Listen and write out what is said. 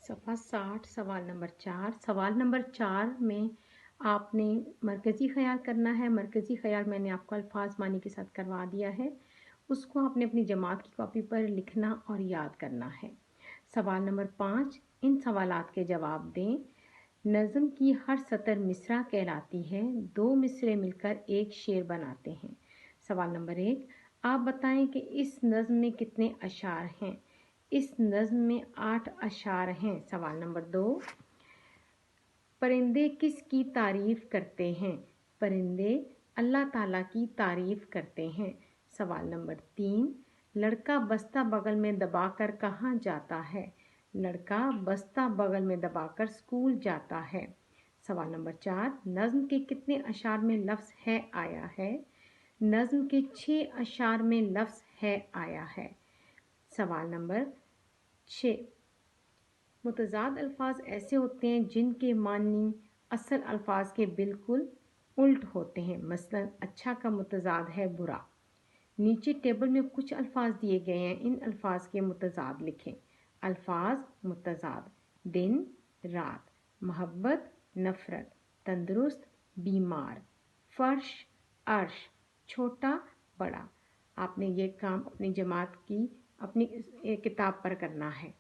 صفحہ 60 سوال نمبر 4 سوال نمبر 4 میں آپ نے مرکزی خیال کرنا ہے۔ مرکزی خیال میں نے آپ کو الفاظ معنی کے ساتھ کروا دیا ہے، اس کو آپ نے اپنی جماعت کی کاپی پر لکھنا اور یاد کرنا ہے۔ سوال نمبر 5 ان سوالات کے جواب دیں۔ نظم کی ہر سطر مصرع کہلاتی ہے، 2 مصرے مل کر ایک شعر بناتے ہیں۔ سوال نمبر 1 آپ بتائیں کہ اس نظم میں کتنے اشعار ہیں؟ اس نظم میں 8 اشعار ہیں۔ سوال نمبر 2 پرندے کس کی تعریف کرتے ہیں؟ پرندے اللہ تعالیٰ کی تعریف کرتے ہیں۔ سوال نمبر 3 لڑکا بستہ بغل میں دبا کر کہاں جاتا ہے؟ لڑکا بستہ بغل میں دبا کر اسکول جاتا ہے۔ سوال نمبر 4 نظم کے کتنے اشعار میں لفظ ہے آیا ہے؟ نظم کے 6 اشعار میں لفظ ہے آیا ہے۔ سوال نمبر 6 متضاد الفاظ ایسے ہوتے ہیں جن کے معنی اصل الفاظ کے بالکل الٹ ہوتے ہیں۔ مثلا اچھا کا متضاد ہے برا۔ نیچے ٹیبل میں کچھ الفاظ دیے گئے ہیں، ان الفاظ کے متضاد لکھیں۔ الفاظ متضاد: دن رات، محبت نفرت، تندرست بیمار، فرش عرش، چھوٹا بڑا۔ آپ نے یہ کام اپنی جماعت کی اپنی کتاب پر کرنا ہے۔